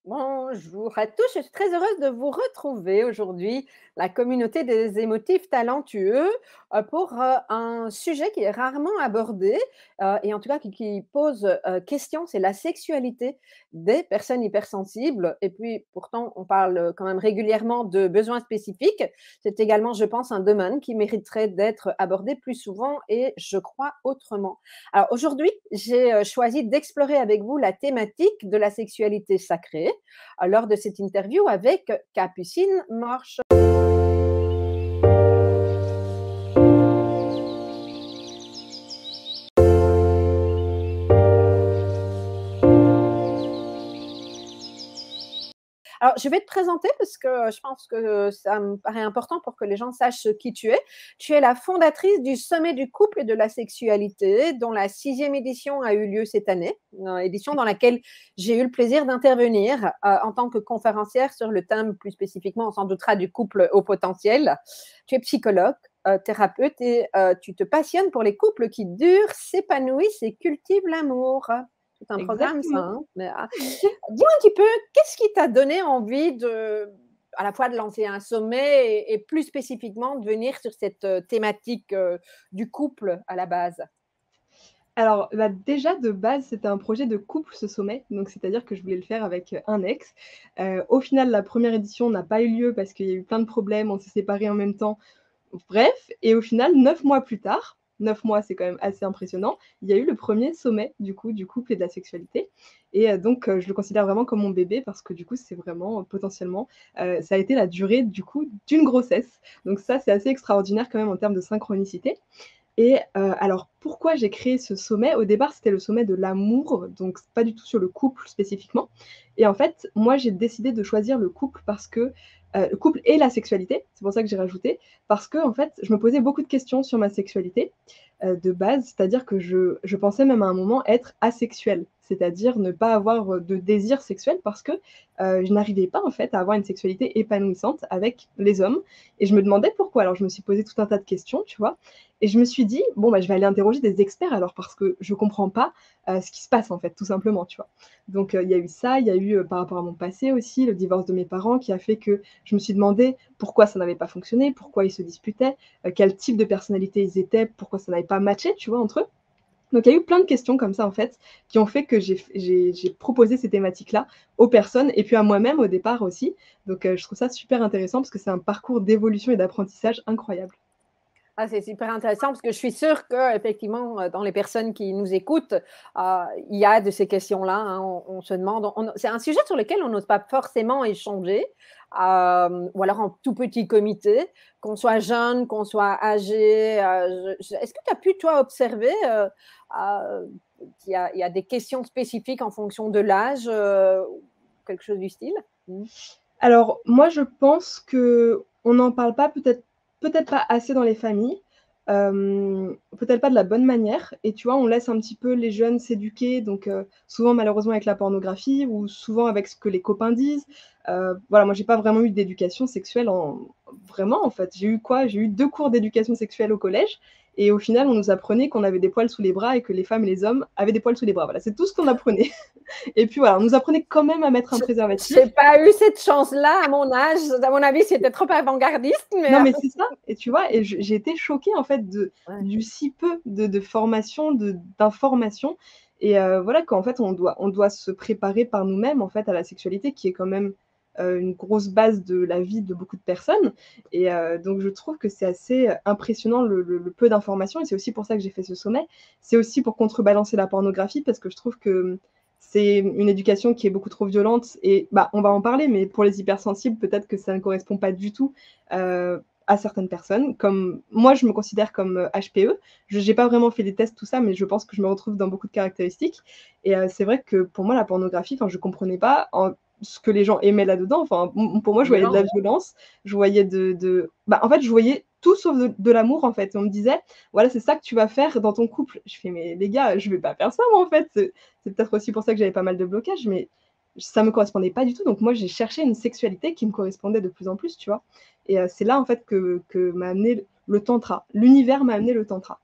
Bonjour à tous, je suis très heureuse de vous retrouver aujourd'hui, la communauté des émotifs talentueux, pour un sujet qui est rarement abordé et en tout cas qui pose question, c'est la sexualité des personnes hypersensibles. Et puis pourtant, on parle quand même régulièrement de besoins spécifiques. C'est également, je pense, un domaine qui mériterait d'être abordé plus souvent et je crois autrement. Alors aujourd'hui, j'ai choisi d'explorer avec vous la thématique de la sexualité sacrée lors de cette interview avec Capucine Marsh. Alors, je vais te présenter parce que je pense que ça me paraît important pour que les gens sachent qui tu es. Tu es la fondatrice du Sommet du couple et de la sexualité, dont la 6e édition a eu lieu cette année, une édition dans laquelle j'ai eu le plaisir d'intervenir en tant que conférencière sur le thème, plus spécifiquement, on s'en doutera, du couple au potentiel. Tu es psychologue, thérapeute et tu te passionnes pour les couples qui durent, s'épanouissent et cultivent l'amour. Tout un programme, ça. Exactement. Hein. Mais, dis-moi un petit peu, qu'est-ce qui t'a donné envie de, à la fois de lancer un sommet et plus spécifiquement de venir sur cette thématique du couple à la base? Alors, bah, déjà de base, c'était un projet de couple ce sommet, donc c'est-à-dire que je voulais le faire avec, un ex. Au final, la première édition n'a pas eu lieu parce qu'il y a eu plein de problèmes, on s'est séparés en même temps. Bref et au final, 9 mois plus tard, 9 mois, c'est quand même assez impressionnant, il y a eu le premier sommet du coup, du couple et de la sexualité et donc je le considère vraiment comme mon bébé parce que du coup, c'est vraiment, potentiellement, ça a été la durée du coup d'une grossesse. Donc ça, c'est assez extraordinaire quand même en termes de synchronicité. Et alors pourquoi j'ai créé ce sommet? Au départ, c'était le sommet de l'amour, donc pas du tout sur le couple spécifiquement. Et en fait, moi, j'ai décidé de choisir le couple parce que, le couple et la sexualité, c'est pour ça que j'ai rajouté, parce qu'en fait, je me posais beaucoup de questions sur ma sexualité, de base, c'est-à-dire que je pensais même à un moment être asexuelle, c'est-à-dire ne pas avoir, de désir sexuel parce que, je n'arrivais pas en fait à avoir une sexualité épanouissante avec les hommes et je me demandais pourquoi. Alors je me suis posé tout un tas de questions, tu vois? Et je me suis dit: «Bon, bah, je vais aller interroger des experts alors parce que je comprends pas, ce qui se passe en fait, tout simplement», tu vois? Donc il y a eu ça, il y a eu, par rapport à mon passé aussi, le divorce de mes parents qui a fait que je me suis demandé pourquoi ça n'avait pas fonctionné, pourquoi ils se disputaient, quel type de personnalité ils étaient, pourquoi ça n'avait pas matché, tu vois, entre eux. Donc il y a eu plein de questions comme ça en fait, qui ont fait que j'ai proposé ces thématiques-là aux personnes et puis à moi-même au départ aussi. Donc je trouve ça super intéressant parce que c'est un parcours d'évolution et d'apprentissage incroyable. Ah, c'est super intéressant parce que je suis sûre qu'effectivement, dans les personnes qui nous écoutent, il y a de ces questions-là. Hein. On se demande, c'est un sujet sur lequel on n'ose pas forcément échanger, ou alors en tout petit comité, qu'on soit jeune, qu'on soit âgé. Est-ce que tu as pu, toi, observer qu'il y a des questions spécifiques en fonction de l'âge, ou quelque chose du style? Mm. Alors moi je pense qu'on n'en parle pas peut-être pas assez dans les familles, peut-être pas de la bonne manière et tu vois, on laisse un petit peu les jeunes s'éduquer donc souvent malheureusement avec la pornographie ou souvent avec ce que les copains disent. Voilà, moi j'ai pas vraiment eu d'éducation sexuelle en vraiment en fait. J'ai eu quoi? J'ai eu 2 cours d'éducation sexuelle au collège et au final on nous apprenait qu'on avait des poils sous les bras et que les femmes et les hommes avaient des poils sous les bras. Voilà, c'est tout ce qu'on apprenait et puis voilà, on nous apprenait quand même à mettre un préservatif. J'ai pas eu cette chance-là à mon âge. À mon avis, c'était trop avant-gardiste, mais Non, mais c'est ça et tu vois? Et j'ai été choquée en fait ouais. du si peu de formation, d'information et voilà qu'en fait on doit se préparer par nous-mêmes en fait à la sexualité qui est quand même, une grosse base de la vie de beaucoup de personnes et donc je trouve que c'est assez, impressionnant le peu d'informations et c'est aussi pour ça que j'ai fait ce sommet. C'est aussi pour contrebalancer la pornographie parce que je trouve que, c'est une éducation qui est beaucoup trop violente et bah, on va en parler, mais pour les hypersensibles, peut-être que ça ne correspond pas du tout à certaines personnes. Comme moi, je me considère comme HPE. Je n'ai pas vraiment fait des tests, tout ça, mais je pense que je me retrouve dans beaucoup de caractéristiques. Et c'est vrai que pour moi, la pornographie, je ne comprenais pas ce que les gens aimaient là-dedans. Enfin, pour moi, je voyais de Violent, la ouais. violence, je voyais Bah, en fait, je voyais tout sauf de l'amour, en fait. On me disait, voilà, c'est ça que tu vas faire dans ton couple. Je fais, mais les gars, je vais pas faire ça, moi, en fait. C'est peut-être aussi pour ça que j'avais pas mal de blocages, mais ça me correspondait pas du tout. Donc moi, j'ai cherché une sexualité qui me correspondait de plus en plus, tu vois? Et c'est là, en fait, que m'a amené le tantra. L'univers m'a amené le tantra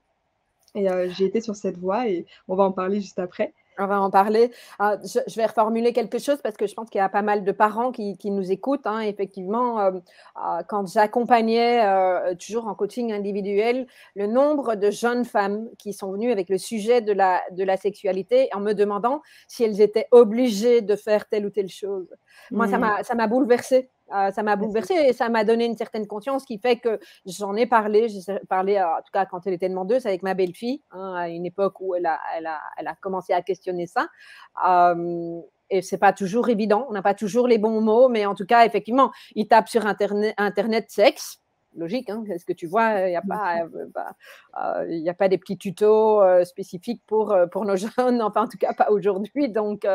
et j'ai été sur cette voie et on va en parler juste après. On va en parler. Je vais reformuler quelque chose parce que je pense qu'il y a pas mal de parents qui nous écoutent, hein. Effectivement, quand j'accompagnais, toujours en coaching individuel, le nombre de jeunes femmes qui sont venues avec le sujet de la sexualité en me demandant si elles étaient obligées de faire telle ou telle chose. Moi, ça Mmh. m'a bouleversée, ça m'a Bien sûr. bouleversée et ça m'a donné une certaine conscience qui fait que j'ai parlé, en tout cas quand elle était demandeuse avec ma belle-fille, hein, à une époque où elle a commencé à questionner ça. Et c'est pas toujours évident, on n'a pas toujours les bons mots, mais en tout cas, effectivement, ils tapent sur internet sexe, logique, hein, est-ce que tu vois, il n'y a Bien pas, sûr. il y a pas des petits tutos spécifiques pour nos jeunes, enfin en tout cas pas aujourd'hui, donc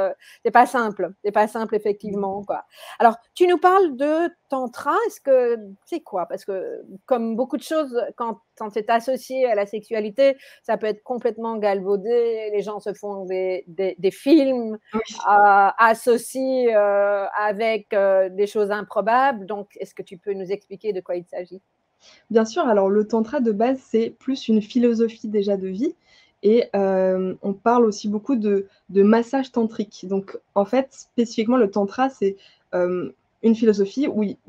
c'est pas simple Mmh. effectivement, quoi. Alors, tu nous parles de tantra, est-ce que c'est quoi? Parce que comme beaucoup de choses, quand c'est associé à la sexualité, ça peut être complètement galvaudé, les gens se font des films, Oui. associent, avec, des choses improbables, donc est-ce que tu peux nous expliquer de quoi il s'agit? Bien sûr, alors le tantra de base, c'est plus une philosophie déjà de vie et on parle aussi beaucoup de massage tantrique. Donc en fait, spécifiquement le tantra, c'est, une philosophie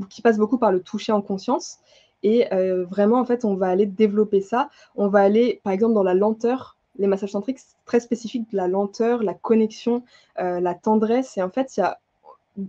qui passe beaucoup par le toucher en conscience et vraiment en fait, on va aller développer ça. On va aller par exemple dans la lenteur. Les massages tantriques, c'est très spécifique de la lenteur, la connexion, la tendresse et en fait, il y a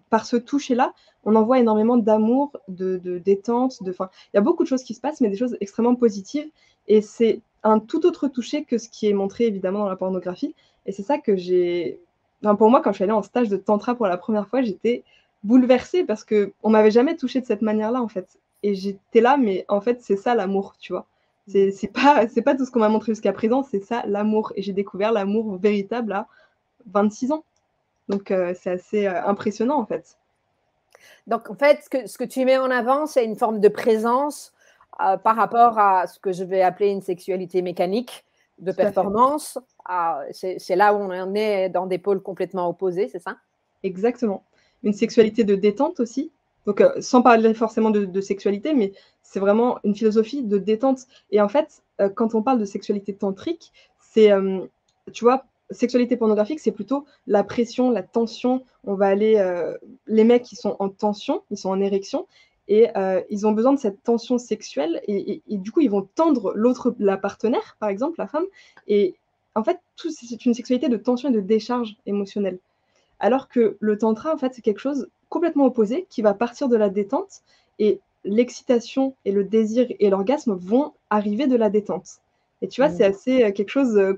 par ce toucher-là, on envoie énormément d'amour, de détente, de enfin, il y a beaucoup de choses qui se passent, mais des choses extrêmement positives et c'est un tout autre toucher que ce qui est montré évidemment dans la pornographie et c'est ça que j'ai enfin, pour moi, quand je suis allée en stage de tantra pour la première fois, j'étais bouleversée parce qu'on m'avait jamais touchée de cette manière-là, en fait et j'étais là, mais en fait, c'est ça l'amour, tu vois? C'est pas tout ce qu'on m'a montré jusqu'à présent, c'est ça l'amour et j'ai découvert l'amour véritable à 26 ans donc c'est assez, impressionnant, en fait. Donc en fait, ce que tu mets en avant, c'est une forme de présence, par rapport à ce que je vais appeler une sexualité mécanique, de Tout à fait. performance. C'est là où on en est dans des pôles complètement opposés, c'est ça? Exactement. Une sexualité de détente aussi, donc sans parler forcément de sexualité, mais c'est vraiment une philosophie de détente et en fait, quand on parle de sexualité tantrique, c'est, tu vois, sexualité pornographique, c'est plutôt la pression, la tension. On va aller, les mecs, ils sont en tension, ils sont en érection et ils ont besoin de cette tension sexuelle et du coup, ils vont tendre la partenaire, par exemple, la femme et en fait, tout c'est une sexualité de tension et de décharge émotionnelle. Alors que le tantra, en fait, c'est quelque chose complètement opposé qui va partir de la détente et l'excitation et le désir et l'orgasme vont arriver de la détente. Et tu vois, c'est Mmh. assez, quelque chose,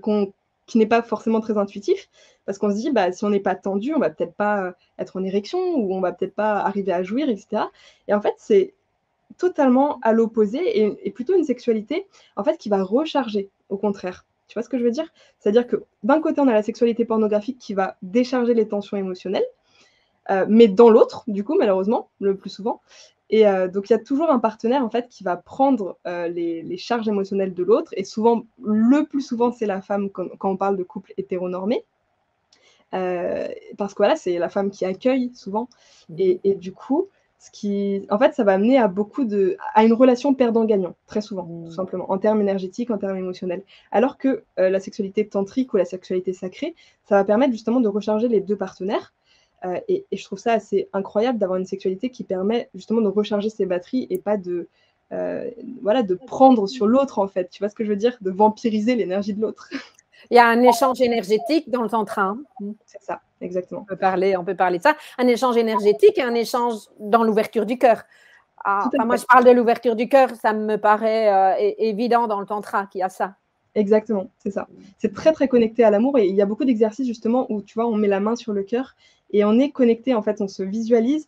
qui n'est pas forcément très intuitif parce qu'on se dit: «Bah, si on n'est pas tendu, on va peut-être pas, être en érection ou on va peut-être pas arriver à jouir» et cetera et en fait, c'est totalement à l'opposé et plutôt une sexualité, en fait, qui va recharger, au contraire. Tu vois ce que je veux dire? C'est-à-dire que d'un côté, on a la sexualité pornographique qui va décharger les tensions émotionnelles, mais dans l'autre, du coup, malheureusement, le plus souvent et donc il y a toujours un partenaire, en fait, qui va prendre, les charges émotionnelles de l'autre et souvent, le plus souvent, c'est la femme quand on parle de couple hétéronormé, parce que voilà, c'est la femme qui accueille souvent Mmh. et du coup, ce qui en fait, ça va amener à une relation perdant-gagnant, très souvent, tout Mmh. simplement, en termes énergétiques, en termes émotionnels. Alors que, la sexualité tantrique ou la sexualité sacrée, ça va permettre justement de recharger les 2 partenaires, et je trouve ça assez incroyable d'avoir une sexualité qui permet justement de recharger ses batteries et pas heu, voilà, de prendre sur l'autre, en fait. Tu vois ce que je veux dire? De vampiriser l'énergie de l'autre. Il y a un échange énergétique dans le tantra, hein. Mmh. C'est ça, exactement. On peut parler de ça. Un échange énergétique et un échange dans l'ouverture du cœur. Tout à Enfin moi fait. je parle de l'ouverture du cœur, ça me paraît, évident dans le tantra qu'il y a ça. Exactement, c'est ça. C'est Mmh. très, très connecté à l'amour et il y a beaucoup d'exercices justement où, tu vois, on met la main sur le cœur et on est connecté, en fait, on visualise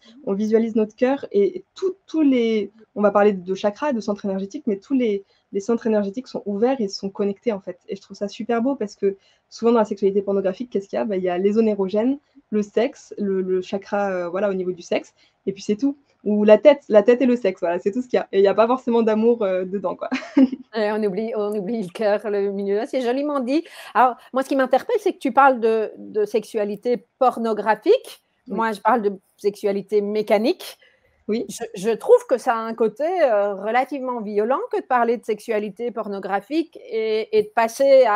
notre cœur et tous les on va parler de chakras, de centres énergétiques, mais tous les centres énergétiques sont ouverts et sont connectés, en fait et je trouve ça super beau parce que souvent dans la sexualité pornographique, qu'est-ce qu'il y a? Bah, il y a les zones érogènes, le sexe, le chakra, voilà, au niveau du sexe et puis c'est tout. Ou la tête et le sexe, voilà, c'est tout ce qu'il y a et il y a pas forcément d'amour, dedans, quoi. Et on oublie le cœur, le milieu. C'est joliment dit. Alors moi ce qui m'interpelle, c'est que tu parles de sexualité pornographique. Oui. Moi je parle de sexualité mécanique. Oui. Je trouve que ça a un côté, relativement violent que de parler de sexualité pornographique et de passer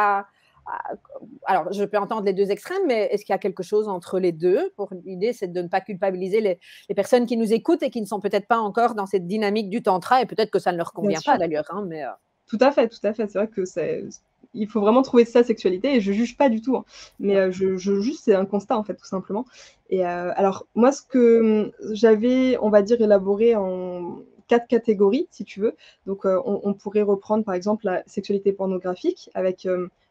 alors je peux entendre les 2 extrêmes, mais est-ce qu'il y a quelque chose entre les 2? Pour l'idée, c'est de ne pas culpabiliser les personnes qui nous écoutent et qui ne sont peut-être pas encore dans cette dynamique du tantra et peut-être que ça ne leur Bien convient pas sûr. d'ailleurs, hein, mais Tout à fait, tout à fait. C'est vrai que il faut vraiment trouver sa sexualité et je juge pas du tout, hein. Mais, ouais. je juste c'est un constat, en fait, tout simplement et alors moi, ce que, j'avais, on va dire, élaboré en 4 catégories, si tu veux. Donc, on pourrait reprendre, par exemple, la sexualité pornographique avec,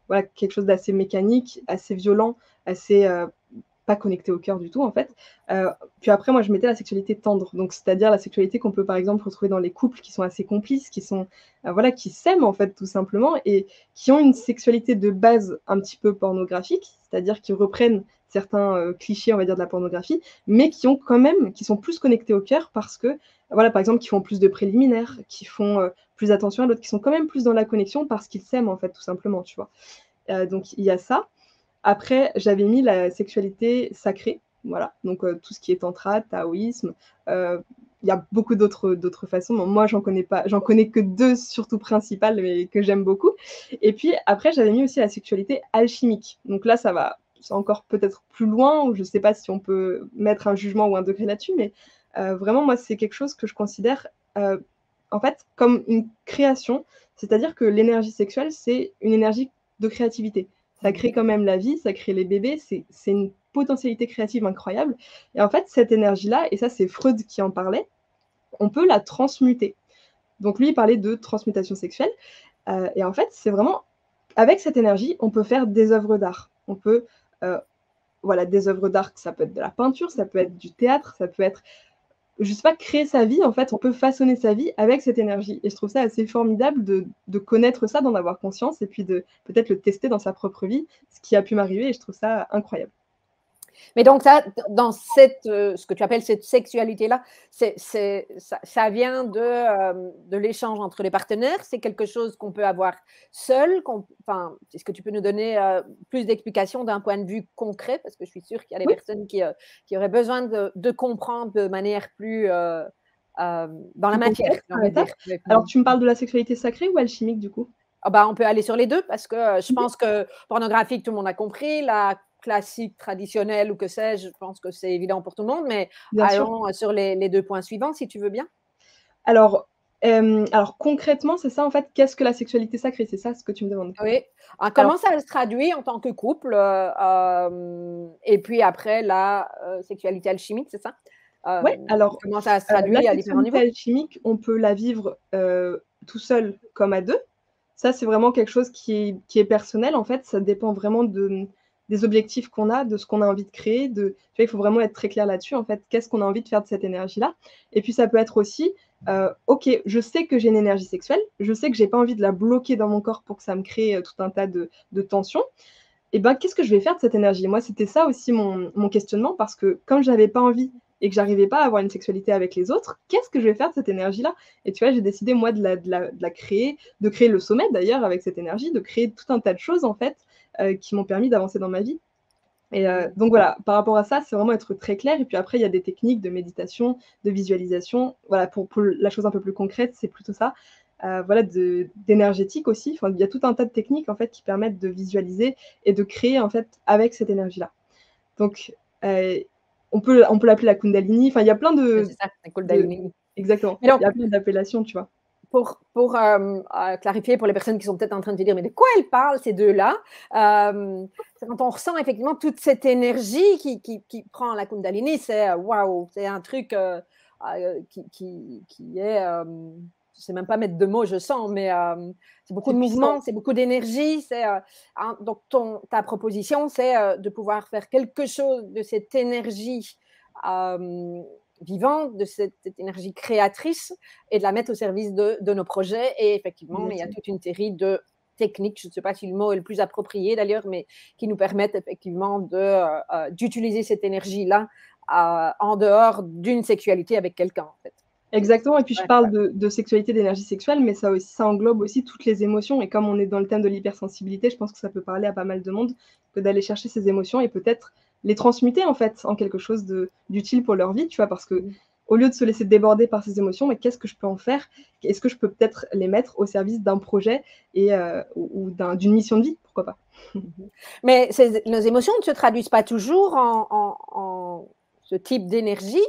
voilà, quelque chose d'assez mécanique, assez violent, assez, pas connecté au cœur du tout, en fait. Heu, Puis après, moi, je mettais la sexualité tendre, donc c'est-à-dire la sexualité qu'on peut, par exemple, retrouver dans les couples qui sont assez complices, qui sont, voilà, qui s'aiment, en fait, tout simplement et qui ont une sexualité de base un petit peu pornographique, c'est-à-dire qui reprennent certains, clichés, on va dire, de la pornographie, mais qui sont plus connectés au cœur parce que, voilà, par exemple, qui font plus de préliminaires, qui font, plus attention à l'autre, qui sont quand même plus dans la connexion parce qu'ils s'aiment, en fait, tout simplement, tu vois? Donc il y a ça. Après, j'avais mis la sexualité sacrée, voilà, donc tout ce qui est tantra, taoïsme, il y a beaucoup d'autres façons, mais moi j'en connais que 2 surtout principales, mais que j'aime beaucoup et puis après j'avais mis aussi la sexualité alchimique, donc là c'est encore peut-être plus loin ou je sais pas si on peut mettre un jugement ou un degré là-dessus, mais vraiment moi c'est quelque chose que je considère, heu, en fait comme une création, c'est-à-dire que l'énergie sexuelle, c'est une énergie de créativité. Ça Mmh. crée quand même la vie, ça crée les bébés, c'est une potentialité créative incroyable et en fait, cette énergie-là et ça, c'est Freud qui en parlait, on peut la transmuter. Donc lui, il parlait de transmutation sexuelle, et en fait, c'est vraiment avec cette énergie, on peut faire des œuvres d'art. On peut, heu, voilà, des œuvres d'art, ça peut être de la peinture, ça peut être du théâtre, ça peut être je sais pas, créer sa vie, en fait, on peut façonner sa vie avec cette énergie et je trouve ça assez formidable de connaître ça, d'en avoir conscience et puis de peut-être le tester dans sa propre vie, ce qui a pu m'arriver et je trouve ça incroyable. Mais donc ça, dans cette, ce que tu appelles cette sexualité-là, ça vient de l'échange entre les partenaires? C'est quelque chose qu'on peut avoir seul? Enfin, est-ce que tu peux nous donner, plus d'explications d'un point de vue concret? Parce que je suis sûre qu'il y a des Oui, personnes qui auraient besoin de comprendre de manière plus, dans la plus matière, concrète, j'ai par envie de étape. dire. Oui. Alors Mmh. tu me parles de la sexualité sacrée ou alchimique, du coup? Ah bah, on peut aller sur les 2 parce que, je Mmh. pense que pornographique, tout le monde a compris. La classique, traditionnelle ou que sais-je, je pense que c'est évident pour tout le monde, mais Bien sûr. allons, sur les 2 points suivants si tu veux bien? Alors, alors concrètement, c'est ça, en fait, qu'est-ce que la sexualité sacrée? C'est ça ce que tu me demandes? Oui. Alors Comment ça se traduit en tant que couple, et puis après la, sexualité alchimique, c'est ça? ouais, alors, Comment ça se la traduit à différents sexualité niveaux? alchimique, on peut la vivre, tout seul comme à 2. Ça, c'est vraiment quelque chose qui est personnel, en fait. Ça dépend vraiment des objectifs qu'on a, de ce qu'on a envie de créer, tu vois, il faut vraiment être très clair là-dessus, en fait. Qu'est-ce qu'on a envie de faire de cette énergie-là? Et puis ça peut être aussi, OK, je sais que j'ai une énergie sexuelle, je sais que j'ai pas envie de la bloquer dans mon corps pour que ça me crée, tout un tas de tensions. Et ben, qu'est-ce que je vais faire de cette énergie? Moi, c'était ça aussi mon questionnement parce que comme j'avais pas envie et que j'arrivais pas à avoir une sexualité avec les autres, qu'est-ce que je vais faire de cette énergie-là? Et tu vois, j'ai décidé moi de la créer, de créer le sommet d'ailleurs avec cette énergie, de créer tout un tas de choses en fait, qui m'ont permis d'avancer dans ma vie et Mmh. donc voilà, par rapport à ça, c'est vraiment être très clair et puis après il y a des techniques de méditation, de visualisation. Voilà, pour la chose un peu plus concrète, c'est plutôt ça. Voilà, d'énergétique aussi. Enfin, il y a tout un tas de techniques en fait qui permettent de visualiser et de créer en fait avec cette énergie-là. Donc, on peut l'appeler la Kundalini. Enfin, il y a plein Ouais, c'est ça, c'est de Kundalini. exactement. Mais donc Il y a plein d'appellations, tu vois? clarifier pour les personnes qui sont peut-être en train de se dire: «Mais de quoi elles parlent ces 2-là?» C'est quand on ressent effectivement toute cette énergie qui prend la Kundalini, c'est, waouh, c'est un truc, qui est, je sais même pas mettre de mots, je sens, mais, c'est beaucoup C'est de puissant. mouvement, c'est beaucoup d'énergie, c'est, donc ta proposition, c'est, de pouvoir faire quelque chose de cette énergie, hem, vivante, de cette énergie créatrice et de la mettre au service de nos projets. Et effectivement, il y a Exactement. toute une série de techniques, je ne sais pas si le mot est le plus approprié d'ailleurs, mais qui nous permettent effectivement d'utiliser cette énergie-là en dehors d'une sexualité avec quelqu'un, en fait. Exactement et puis je Ouais, parle ouais. de sexualité, d'énergie sexuelle, mais ça englobe aussi toutes les émotions et comme on est dans le thème de l'hypersensibilité, je pense que ça peut parler à pas mal de monde que d'aller chercher ces émotions et peut-être les transmuter, en fait, en quelque chose d'utile pour leur vie, tu vois? Parce Mmh. qu'au lieu de se laisser déborder par ces émotions, mais qu'est-ce que je peux en faire? Est-ce que je peux peut-être les mettre au service d'un projet et ou d'une mission de vie? pourquoi pas. Mmh. Mais nos émotions ne se traduisent pas toujours en ce type d'énergie,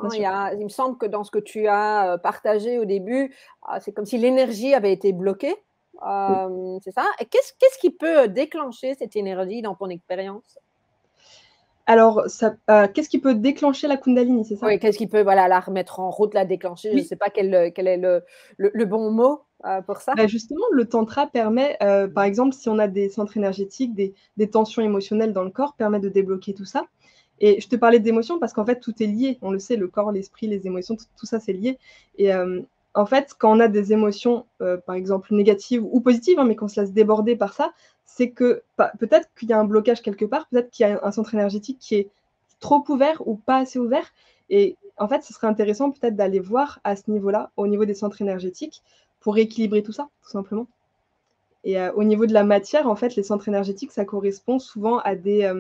Bien hein. sûr. Il me semble que dans ce que tu as, partagé au début, c'est comme si l'énergie avait été bloquée, Oui. c'est ça? Et qu'est-ce qui peut déclencher cette énergie dans ton expérience? Alors ça qu'est-ce qui peut déclencher la Kundalini, c'est ça? Oui, qu'est-ce qui peut, voilà, la remettre en route, la déclencher? Je ne Oui. sais pas quel est le bon mot, pour ça. Bah, justement, le tantra permet, par exemple, si on a des centres énergétiques, des tensions émotionnelles dans le corps, permet de débloquer tout ça. Et je te parlais d'émotions parce qu'en fait, tout est lié. On le sait, le corps, l'esprit, les émotions, tout ça, c'est lié. Et en fait, quand on a des émotions, par exemple négatives ou positives, hein, mais qu'on se laisse déborder par ça, c'est que peut-être qu'il y a un blocage quelque part, peut-être qu'il y a un centre énergétique qui est trop ouvert ou pas assez ouvert. Et en fait, ce serait intéressant peut-être d'aller voir à ce niveau-là, au niveau des centres énergétiques, pour rééquilibrer tout ça, tout simplement. Et au niveau de la matière, en fait, les centres énergétiques, ça correspond souvent à des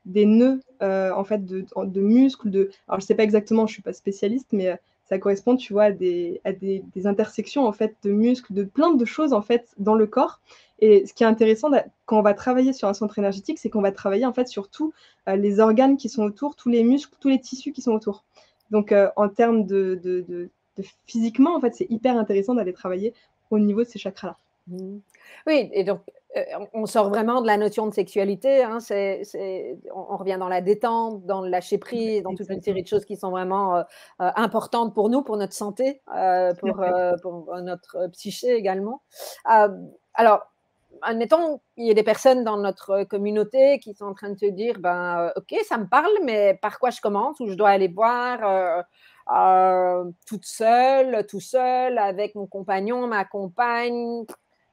nœuds, en fait, de muscles, alors je sais pas exactement, je suis pas spécialiste, mais ça correspond, tu vois, à des intersections, en fait, de muscles, de plein de choses, en fait, dans le corps. Et ce qui est intéressant quand on va travailler sur un centre énergétique, c'est qu'on va travailler, en fait, sur tous, les organes qui sont autour, tous les muscles, tous les tissus qui sont autour. Donc en termes de physiquement, en fait, c'est hyper intéressant d'aller travailler au niveau de ces chakras-là. Mmh. Oui et donc, on sort vraiment de la notion de sexualité, hein. On revient dans la détente, dans le lâcher Ouais, prise, dans toute une série exactement. de choses qui sont vraiment, importantes pour nous, pour notre santé, Tout à fait. pour notre psyché également. Alors, admettons, il y a des personnes dans notre communauté qui sont en train de se dire: «Ben, OK, ça me parle, mais par quoi je commence? Où je dois aller voir?» toute seule, tout seul, avec mon compagnon, ma compagne.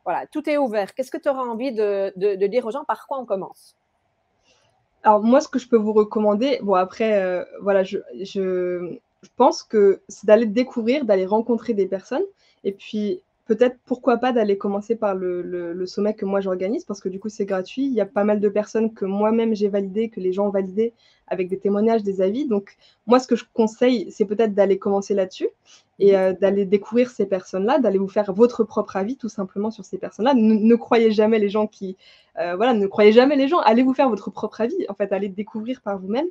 Voilà, tout est ouvert. Qu'est-ce que tu auras envie de dire aux gens? Par quoi on commence? Alors moi, ce que je peux vous recommander, bon après, voilà, je pense que c'est d'aller découvrir, d'aller rencontrer des personnes et puis peut-être, pourquoi pas, d'aller commencer par le sommet que moi j'organise parce que du coup, c'est gratuit. Il y a pas mal de personnes que moi-même j'ai validées, que les gens ont validées avec des témoignages, des avis. Donc moi, ce que je conseille, c'est peut-être d'aller commencer là-dessus et Mmh. d'aller découvrir ces personnes-là, d'aller vous faire votre propre avis tout simplement sur ces personnes-là. Ne croyez jamais les gens qui, voilà, ne croyez jamais les gens. Allez vous faire votre propre avis, en fait, allez découvrir par vous-même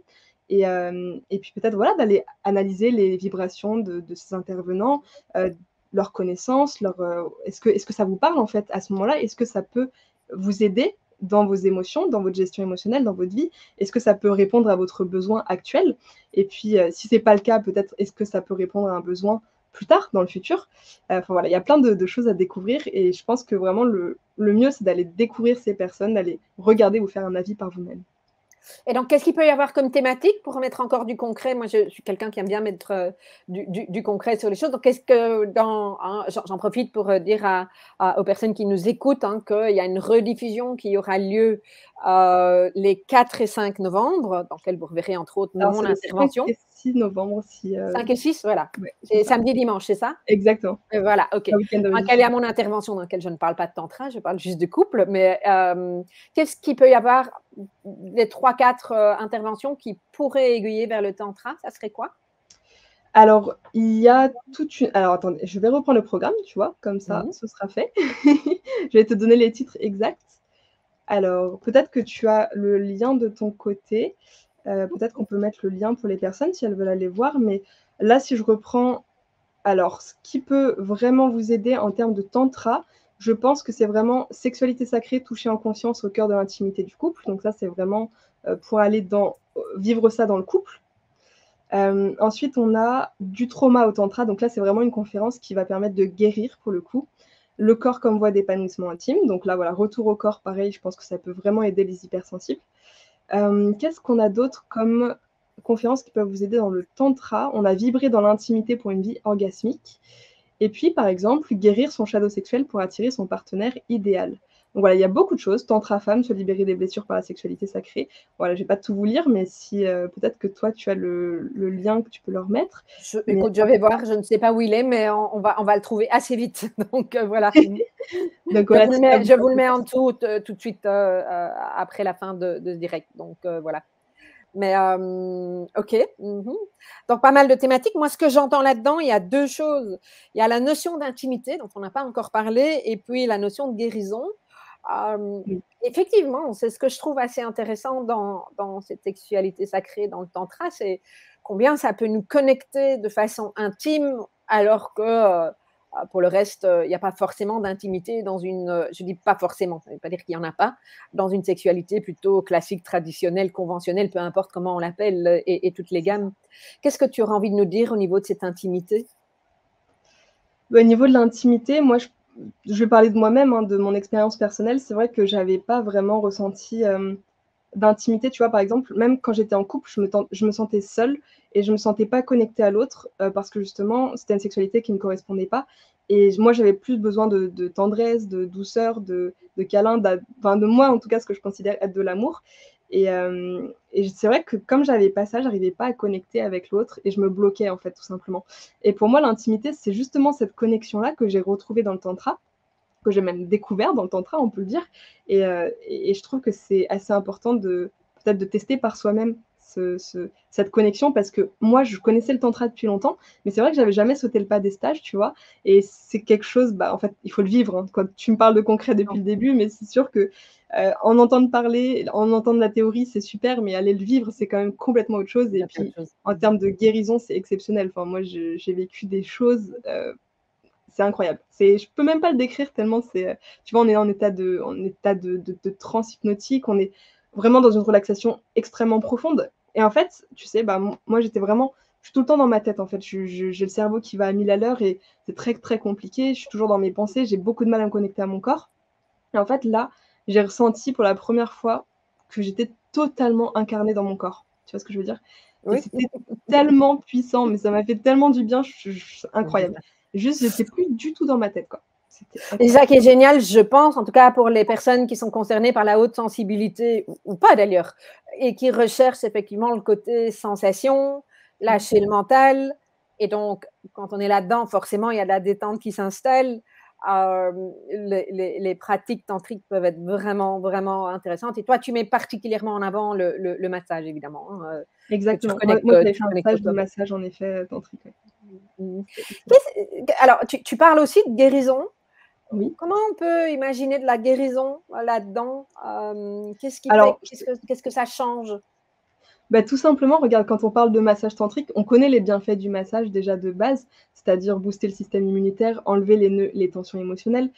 et puis peut-être, voilà, d'aller analyser les vibrations de ces intervenants, leurs connaissances, est-ce que ça vous parle, en fait, à ce moment-là? Est-ce que ça peut vous aider dans vos émotions, dans votre gestion émotionnelle, dans votre vie? Est-ce que ça peut répondre à votre besoin actuel? Et puis, si c'est pas le cas, peut-être, est-ce que ça peut répondre à un besoin plus tard, dans le futur? Enfin voilà, il y a plein de choses à découvrir et je pense que vraiment le mieux, c'est d'aller découvrir ces personnes, d'aller regarder, vous faire un avis par vous-même. Et donc, qu'est-ce qu'il peut y avoir comme thématique pour mettre encore du concret? Moi, je suis quelqu'un qui aime bien mettre, du concret sur les choses. Donc, qu'est-ce que hein, j'en profite pour, dire aux personnes qui nous écoutent, hein, qu'il y a une rediffusion qui aura lieu, les 4 et 5 novembre, dans lequel vous reverrez entre autres Alors mon c'est le 5 intervention. et 6 novembre si, 5 et 6, voilà. ouais, c'est C'est ça. samedi, dimanche, c'est ça? Exactement. Voilà, OK. Un week-end de Dans lequel il y rediffusion. a mon intervention, dans lequel je ne parle pas de tantra, je parle juste de couple, mais qu'est-ce qu'il peut y avoir des 3-4 interventions qui pourraient aiguiller vers le tantra, ça serait quoi? Alors, il y a toute une alors attendez, je vais reprendre le programme, tu vois? Comme ça, Mmh. ce sera fait. Je vais te donner les titres exacts. Alors, peut-être que tu as le lien de ton côté, peut-être qu'on peut mettre le lien pour les personnes si elles veulent aller voir, mais là, si je reprends. Alors, ce qui peut vraiment vous aider en termes de tantra, je pense que c'est vraiment sexualité sacrée, toucher en conscience au cœur de l'intimité du couple. Donc ça, c'est vraiment, pour aller vivre ça dans le couple. Ensuite, on a du trauma au tantra. Donc là, c'est vraiment une conférence qui va permettre de guérir pour le coup. Le corps comme voie d'épanouissement intime. Donc là, voilà, retour au corps, pareil, je pense que ça peut vraiment aider les hypersensibles. Qu'est-ce qu'on a d'autre comme conférences qui peuvent vous aider dans le tantra? On a vibré dans l'intimité pour une vie orgasmique et puis, par exemple, guérir son shadow sexuel pour attirer son partenaire idéal. Donc voilà, il y a beaucoup de choses. Tantra femme, se libérer des blessures par la sexualité sacrée. Voilà, je vais pas tout vous lire, mais si, peut-être que toi, tu as le lien que tu peux leur mettre. Mais Écoute, je vais voir, je ne sais pas où il est, mais on va le trouver assez vite. Donc voilà. donc voilà, si ça vous Je vous le mets en intéresse. dessous tout de suite, après la fin de ce direct. Donc voilà. Mais OK. Mmh. Donc pas mal de thématiques. Moi, ce que j'entends là-dedans, il y a 2 choses. Il y a la notion d'intimité dont on n'a pas encore parlé et puis la notion de guérison. Oui. Effectivement, c'est ce que je trouve assez intéressant dans cette sexualité sacrée, dans le tantra, c'est combien ça peut nous connecter de façon intime alors que, pour le reste, il y a pas forcément d'intimité dans une, je dis pas forcément, ça veut pas dire qu'il y en a pas, dans une sexualité plutôt classique, traditionnelle, conventionnelle, peu importe comment on l'appelle, et toutes les gammes. Qu'est-ce que tu aurais envie de nous dire au niveau de cette intimité? Bah, au niveau de l'intimité, moi, je vais parler de moi-même, hein, de mon expérience personnelle. C'est vrai que j'avais pas vraiment ressenti, d'intimité, tu vois? Par exemple, même quand j'étais en couple, je me sentais seule et je me sentais pas connectée à l'autre, parce que justement, c'était une sexualité qui me correspondait pas et moi, j'avais plus besoin de tendresse, de douceur, de câlins, enfin, de moi, en tout cas, ce que je considère être de l'amour et c'est vrai que comme j'avais pas ça, j'arrivais pas à connecter avec l'autre et je me bloquais, en fait, tout simplement et pour moi, l'intimité, c'est justement cette connexion-là que j'ai retrouvée dans le tantra, que j'ai même découvert dans le tantra, on peut le dire et je trouve que c'est assez important de peut-être de tester par soi-même cette connexion parce que moi, je connaissais le tantra depuis longtemps, mais c'est vrai que j'avais jamais sauté le pas des stages, tu vois? Et c'est quelque chose, bah, en fait, il faut le vivre, hein. Quand tu me parles de concret depuis Non, le début, mais c'est sûr que, en entendre parler, en entendre la théorie, c'est super, mais aller le vivre, c'est quand même complètement autre chose il y et a quelque puis chose. en termes de guérison, c'est exceptionnel. Enfin, moi, j'ai vécu des choses, c'est incroyable. Je peux même pas le décrire tellement tu vois, on est en état de transe hypnotique, on est vraiment dans une relaxation extrêmement profonde et en fait, tu sais, bah, moi, je suis tout le temps dans ma tête, en fait. J'ai le cerveau qui va à 1000 à l'heure et c'est très, très compliqué. Je suis toujours dans mes pensées, j'ai beaucoup de mal à me connecter à mon corps et en fait, là, j'ai ressenti pour la première fois que j'étais totalement incarnée dans mon corps. Tu vois ce que je veux dire? Et Oui. c'était tellement puissant, mais ça m'a fait tellement du bien, incroyable. Juste, j'étais plus du tout dans ma tête, quoi. C'était Et ça incroyable. qui est génial, je pense, en tout cas pour les personnes qui sont concernées par la haute sensibilité ou pas d'ailleurs, et qui recherchent effectivement le côté sensation, Mmh. lâcher le mental. Et donc, quand on est là-dedans, forcément, il y a de la détente qui s'installe. Les pratiques tantriques peuvent être vraiment, vraiment intéressantes. Et toi, tu mets particulièrement en avant le massage, évidemment, hein, que Exactement. Moi, j'avais tu fait un reconnectes au stage de corps. massage en effet, tantrique, ouais. Mmh. C'est excellent. Alors, tu parles aussi de guérison. Oui. Comment on peut imaginer de la guérison, là-dedans? Qu'est-ce qui fait Alors qu'est-ce que ça change? bah, tout simplement, regarde, quand on parle de massage tantrique, on connaît les bienfaits du massage déjà de base, c'est-à-dire booster le système immunitaire, enlever les tensions émotionnelles,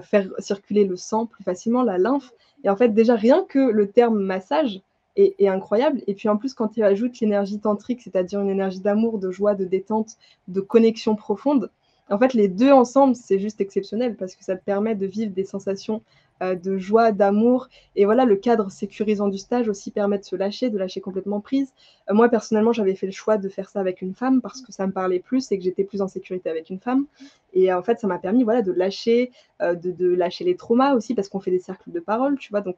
faire circuler le sang plus facilement, la lymphe et en fait, déjà, rien que le terme massage est incroyable et puis en plus, quand tu ajoutes l'énergie tantrique, c'est-à-dire une énergie d'amour, de joie, de détente, de connexion profonde, en fait, les 2 ensemble, c'est juste exceptionnel parce que ça te permet de vivre des sensations, de joie, d'amour et voilà, le cadre sécurisant du stage aussi permet de lâcher complètement prise. Moi, personnellement, j'avais fait le choix de faire ça avec une femme parce que ça me parlait plus et que j'étais plus en sécurité avec une femme et en fait, ça m'a permis, voilà, de lâcher les traumas aussi parce qu'on fait des cercles de parole, tu vois? Donc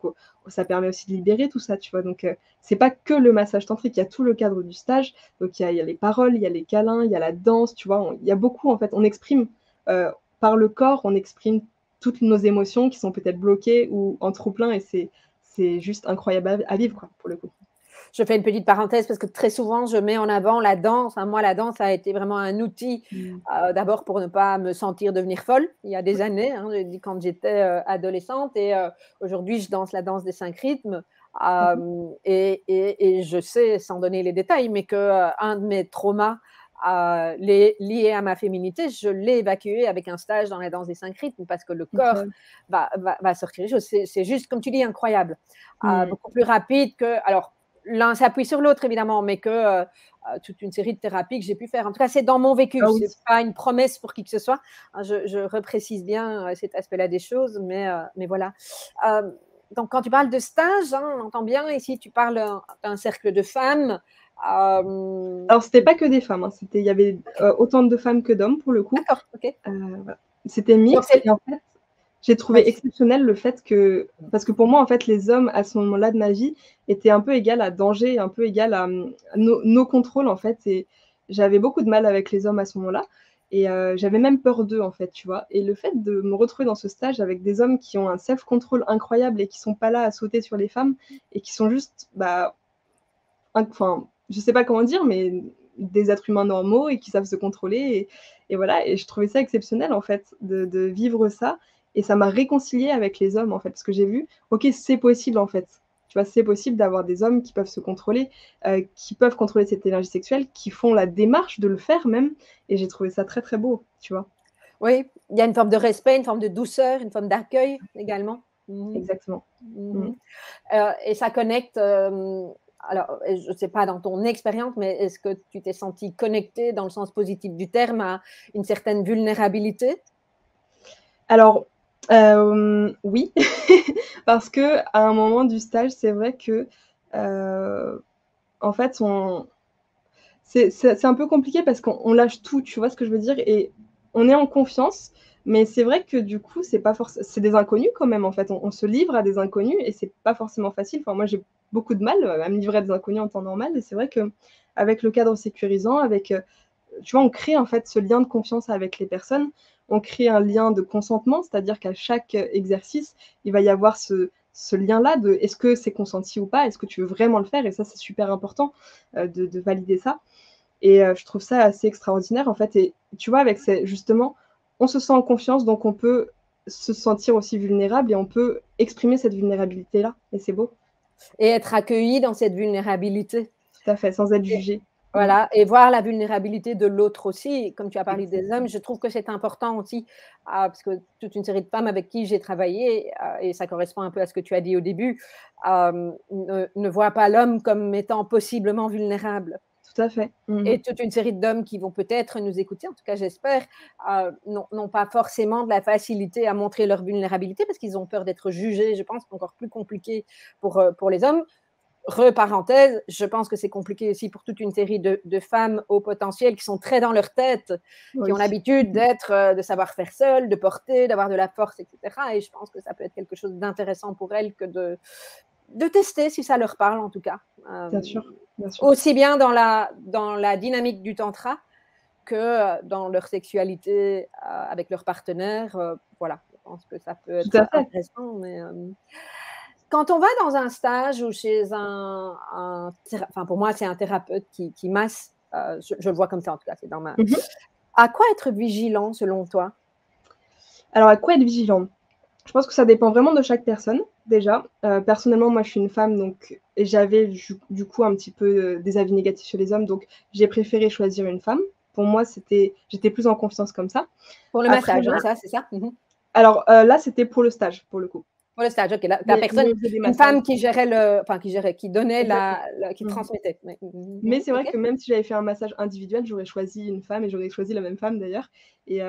ça permet aussi de libérer tout ça, tu vois? Donc c'est pas que le massage tantrique, il y a tout le cadre du stage. Donc il y a les paroles, il y a les câlins, il y a la danse, tu vois? Il y a beaucoup, en fait, on exprime, par le corps, on exprime toutes nos émotions qui sont peut-être bloquées ou en trop plein et c'est juste incroyable à vivre, quoi, pour le coup. Je fais une petite parenthèse parce que très souvent, je mets en avant la danse, hein. Moi, la danse a été vraiment un outil, Mmh. d'abord pour ne pas me sentir devenir folle, il y a des années, hein, j'ai dit quand j'étais, adolescente et aujourd'hui, je danse la danse des 5 rythmes, Mmh mh. et je sais, sans donner les détails, mais que, un de mes traumas, les liés à ma féminité, je l'ai évacué avec un stage dans la danse des 5 rythmes parce que le corps Incroyable. va sortir les choses. C'est juste, comme tu dis, incroyable, Mmh. beaucoup plus rapide que alors l'un s'appuie sur l'autre évidemment, mais que, toute une série de thérapies que j'ai pu faire. En tout cas, c'est dans mon vécu, Ah oui. c'est pas une promesse pour qui que ce soit, hein, je reprécise bien, cet aspect-là des choses, mais voilà. Donc quand tu parles de stage, hein, on entend bien ici, tu parles, d'un cercle de femmes, Alors c'était pas que des femmes, hein, il y avait, OK, autant de femmes que d'hommes pour le coup. d'accord, OK. Voilà. C'était Donc mixte c'est et en fait, j'ai trouvé vas-y. exceptionnel le fait que parce que pour moi, en fait, les hommes à ce moment-là de ma vie étaient un peu égal à danger, un peu égal à, no control en fait et j'avais beaucoup de mal avec les hommes à ce moment-là et j'avais même peur d'eux, en fait, tu vois? Et le fait de me retrouver dans ce stage avec des hommes qui ont un self control incroyable et qui sont pas là à sauter sur les femmes et qui sont juste, bah, enfin, je sais pas comment dire, mais des êtres humains normaux et qui savent se contrôler et voilà et je trouvais ça exceptionnel, en fait, de vivre ça et ça m'a réconciliée avec les hommes, en fait, parce que j'ai vu, OK, c'est possible, en fait. Tu vois, c'est possible d'avoir des hommes qui peuvent se contrôler, qui peuvent contrôler cette énergie sexuelle, qui font la démarche de le faire même, et j'ai trouvé ça très, très beau, tu vois? Oui, il y a une forme de respect, une forme de douceur, une forme d'accueil également. Mmh mh. Exactement. Mmh. Mmh. Et ça connecte, alors, je ne sais pas dans ton expérience, mais est-ce que tu t'es sentie connectée dans le sens positif du terme à une certaine vulnérabilité? Alors, oui, parce qu'à un moment du stage, c'est vrai que, heu, en fait, on c'est un peu compliqué parce qu'on lâche tout, tu vois ce que je veux dire? Et on est en confiance, mais c'est vrai que du coup, c'est pas forcément, c'est des inconnus quand même, en fait. On se livre à des inconnus et c'est pas forcément facile. Enfin, moi, j'ai beaucoup de mal, à me livrer à des inconnus en temps normal, et c'est vrai qu'avec le cadre sécurisant, avec, tu vois, on crée en fait ce lien de confiance avec les personnes. On crée un lien de consentement, c'est-à-dire qu'à chaque exercice, il va y avoir ce lien-là de est-ce que c'est consenti ou pas? Est-ce que tu veux vraiment le faire? Et ça, c'est super important, de valider ça. Et je trouve ça assez extraordinaire, en fait. Et tu vois, avec ces justement, on se sent en confiance, donc on peut se sentir aussi vulnérable et on peut exprimer cette vulnérabilité-là, et c'est beau. Et être accueillie dans cette vulnérabilité. Tout à fait, sans être Et jugé. Mmh. voilà, et voir la vulnérabilité de l'autre aussi. Comme tu as parlé des hommes, Exactement. je trouve que c'est important aussi, parce que toute une série de femmes avec qui j'ai travaillé, et ça correspond un peu à ce que tu as dit au début, ne voient pas l'homme comme étant possiblement vulnérable. Tout à fait. Mmh mh. Et toute une série d'hommes qui vont peut-être nous écouter, en tout cas j'espère, n'ont pas forcément de la facilité à montrer leur vulnérabilité parce qu'ils ont peur d'être jugés. Je pense que c'est encore plus compliqué pour les hommes. Reparenthèse, je pense que c'est compliqué aussi pour toute une série de femmes au potentiel qui sont très dans leur tête, qui Oui. ont l'habitude d'être, de savoir faire seules, de porter, d'avoir de la force, et cetera, et je pense que ça peut être quelque chose d'intéressant pour elles que de tester si ça leur parle en tout cas. Bien sûr, bien sûr. Aussi bien dans la dynamique du tantra que, dans leur sexualité, avec leur partenaire, voilà. Je pense que ça peut Tout à être fait. intéressant, mais, quand on va dans un stage ou chez un enfin pour moi c'est un thérapeute qui masse, je le vois comme ça en tout cas, c'est dans ma Mmh mh. à quoi être vigilant selon toi? Alors à quoi être vigilant? Je pense que ça dépend vraiment de chaque personne, déjà. Personnellement, moi, je suis une femme, donc et j'avais du coup un petit peu, des avis négatifs sur les hommes, donc j'ai préféré choisir une femme. Pour moi, j'étais plus en confiance comme ça. Pour le Après massage, hein, voilà. ça, c'est ça? Mmh. Alors, là, c'était pour le stage, pour le coup. Pour le stage, OK, la Mais personne, on faisait des une massages. femme qui donnait Exactement. qui Mmh. transmettait. Ouais. Mmh Mais c'est vrai OK. que même si j'avais fait un massage individuel, j'aurais choisi une femme et j'aurais choisi la même femme d'ailleurs. Et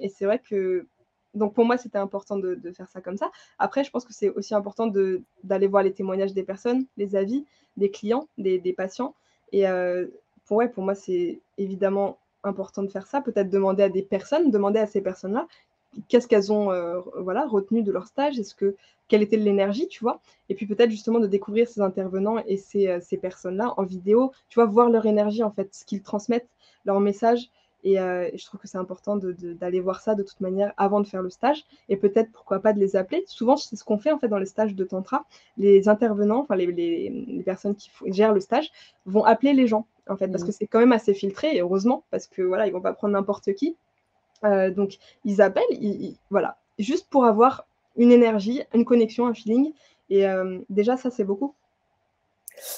c'est vrai que donc pour moi, c'était important de faire ça comme ça. Après, je pense que c'est aussi important d'aller voir les témoignages des personnes, les avis des clients, des patients. Et pour moi, c'est évidemment important de faire ça. Peut-être demander à ces personnes-là, qu'est-ce qu'elles ont, voilà, retenu de leur stage? Quelle était l'énergie, tu vois? Et puis peut-être justement de découvrir ces intervenants et ces personnes-là en vidéo, tu vois? Voir leur énergie en fait, ce qu'ils transmettent, leur message. Et je trouve que c'est important d'aller voir ça de toute manière avant de faire le stage, et peut-être pourquoi pas de les appeler. Souvent, c'est ce qu'on fait en fait dans les stages de tantra. Les intervenants, enfin les personnes qui gèrent le stage vont appeler les gens en fait, parce Mmh. que c'est quand même assez filtré, et heureusement, parce que voilà, ils vont pas prendre n'importe qui. Donc ils appellent, ils voilà, juste pour avoir une énergie, une connexion, un feeling. Et déjà ça, c'est beaucoup.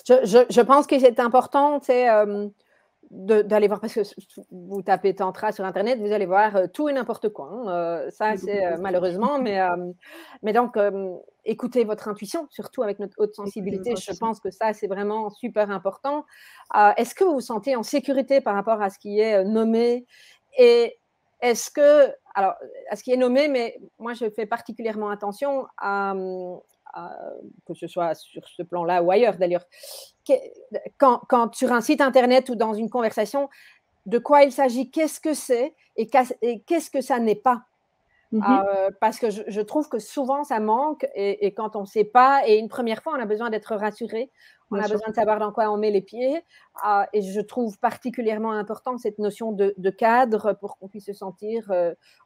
Je pense que c'est important, tu sais, d'aller voir parce que vous tapez tantra sur internet, vous allez voir, tout et n'importe quoi, hein, Il ça y a beaucoup c'est, de choses. malheureusement, mais donc, écoutez votre intuition, surtout avec notre haute Écoutez sensibilité, votre je intuition. pense que ça c'est vraiment super important. Est-ce que vous vous sentez en sécurité par rapport à ce qui est, nommé? Et est-ce que alors, à ce qui est nommé, mais moi je fais particulièrement attention à que ce soit sur ce plan-là ou ailleurs d'ailleurs. Que quand sur un site internet ou dans une conversation, de quoi il s'agit, qu'est-ce que c'est et qu'est-ce que ça n'est pas? Mmh mh. Parce que je trouve que souvent ça manque et quand on ne sait pas et une première fois, on a besoin d'être rassuré, on Bien a sûr. besoin de savoir dans quoi on met les pieds, et je trouve particulièrement important cette notion de cadre pour qu'on puisse se sentir,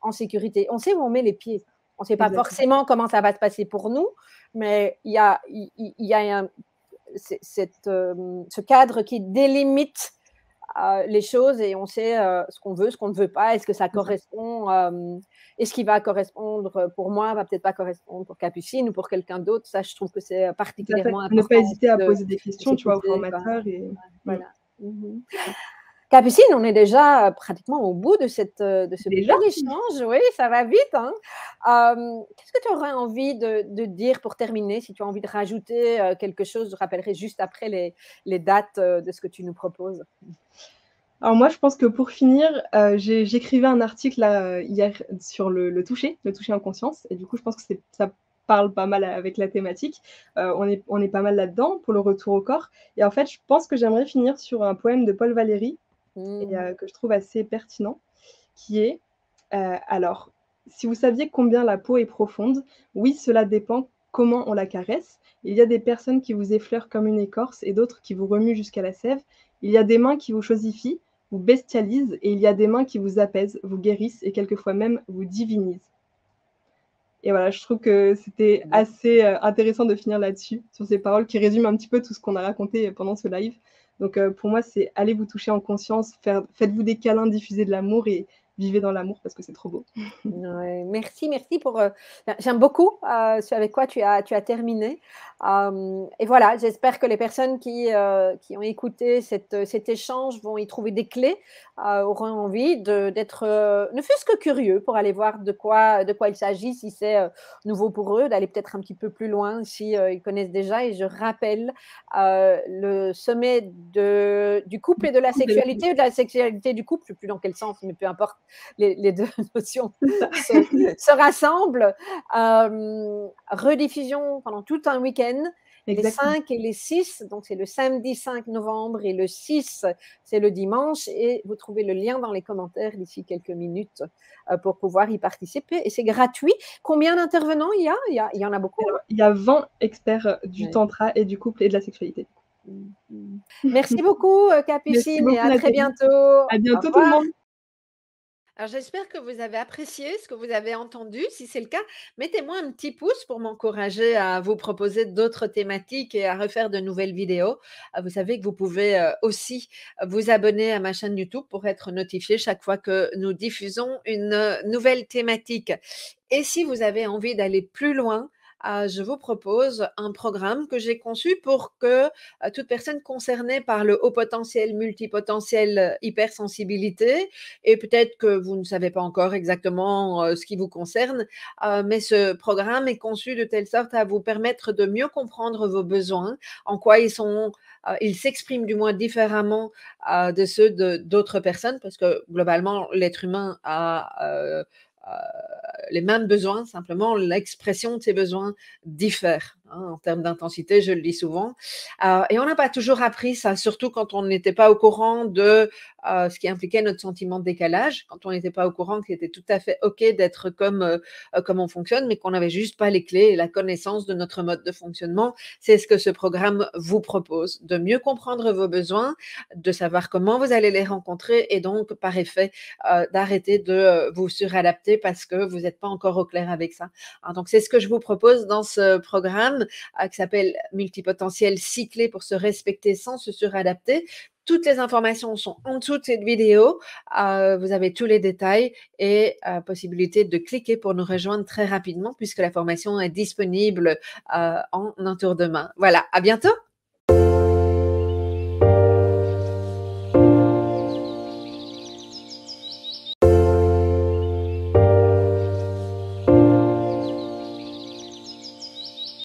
en sécurité. On sait où on met les pieds. On ne sait pas Exactement. forcément comment ça va se passer pour nous, mais il y a un ce cadre qui délimite les choses et on sait ce qu'on veut, ce qu'on ne veut pas. Est-ce que ça C'est ça. correspond et ce qui va correspondre pour moi va peut-être pas correspondre pour Capucine ou pour quelqu'un d'autre. Ça, je trouve que c'est Tout à fait. particulièrement Ne pas important hésiter aussi à de poser des questions, tu vois, aux s'écouter, quoi. formateurs et Voilà. Mmh. c'est ça. Capucine, on est déjà pratiquement au bout de de ce Déjà? bel échange. Oui, ça va vite, hein. Qu'est-ce que tu aurais envie de dire pour terminer? Si tu as envie de rajouter quelque chose, je rappellerai juste après les dates de ce que tu nous proposes. Alors moi, je pense que pour finir, j'écrivais un article là, hier sur le toucher en conscience et du coup, je pense que ça parle pas mal avec la thématique. On est pas mal là-dedans pour le retour au corps et en fait, je pense que j'aimerais finir sur un poème de Paul Valéry et Mmh. que je trouve assez pertinent, qui est, alors: «Si vous saviez combien la peau est profonde, oui, cela dépend comment on la caresse. Il y a des personnes qui vous effleurent comme une écorce et d'autres qui vous remuent jusqu'à la sève. Il y a des mains qui vous chosifient, vous bestialisent et il y a des mains qui vous apaisent, vous guérissent et quelquefois même vous divinisent». Et voilà, je trouve que c'était C'est beau. assez, intéressant de finir là-dessus, sur ces paroles qui résument un petit peu tout ce qu'on a raconté pendant ce live. Donc, pour moi, c'est allez vous toucher en conscience, faites-vous des câlins, diffusez de l'amour et vivez dans l'amour parce que c'est trop beau. Ouais, merci, merci pour, j'aime beaucoup, ce avec quoi tu as terminé. Et voilà, j'espère que les personnes qui ont écouté cet échange vont y trouver des clés, auront envie d'être, ne fût-ce que curieux pour aller voir de quoi il s'agit, si c'est, nouveau pour eux, d'aller peut-être un petit peu plus loin si, ils connaissent déjà et je rappelle, le sommet du couple et de la sexualité ou de la sexualité du couple, je ne sais plus dans quel sens, mais peu importe, les 2 notions C'est ça, se se rassemblent. Rediffusion pendant tout un week-end, les exactement. 5 et les 6, donc c'est le samedi 5 novembre et le 6, c'est le dimanche et vous trouvez le lien dans les commentaires d'ici quelques minutes, pour pouvoir y participer et c'est gratuit. Combien d'intervenants il y a? Il y en a beaucoup, Alors, hein? il y a 20 experts, du Ouais. tantra et du couple et de la sexualité. Mmh mh. Merci beaucoup, Merci Capucine et beaucoup à très Nathalie. bientôt. À Au bientôt tout le revoir. monde. Alors j'espère que vous avez apprécié ce que vous avez entendu. Si c'est le cas, mettez-moi un petit pouce pour m'encourager à vous proposer d'autres thématiques et à refaire de nouvelles vidéos. Vous savez que vous pouvez aussi vous abonner à ma chaîne YouTube pour être notifié chaque fois que nous diffusons une nouvelle thématique. Et si vous avez envie d'aller plus loin, je vous propose un programme que j'ai conçu pour que toute personne concernée par le haut potentiel, multipotentiel, hypersensibilité, et peut-être que vous ne savez pas encore exactement ce qui vous concerne, mais ce programme est conçu de telle sorte à vous permettre de mieux comprendre vos besoins, en quoi ils s'expriment du moins différemment de ceux d'autres personnes, parce que globalement, l'être humain a les mêmes besoins, simplement l'expression de ces besoins diffère, hein, en termes d'intensité, je le dis souvent. Et on n'a pas toujours appris ça, surtout quand on n'était pas au courant de ce qui impliquait notre sentiment de décalage, quand on n'était pas au courant qu'il était tout à fait OK d'être comme on fonctionne, mais qu'on n'avait juste pas les clés et la connaissance de notre mode de fonctionnement. C'est ce que ce programme vous propose, de mieux comprendre vos besoins, de savoir comment vous allez les rencontrer et donc, par effet, d'arrêter de vous suradapter parce que vous n'êtes pas encore au clair avec ça. Hein, donc, c'est ce que je vous propose dans ce programme qui s'appelle Multipotentiel cyclé pour se respecter sans se suradapter. Toutes les informations sont en dessous de cette vidéo. Vous avez tous les détails et possibilité de cliquer pour nous rejoindre très rapidement puisque la formation est disponible en un tour de main. Voilà, à bientôt.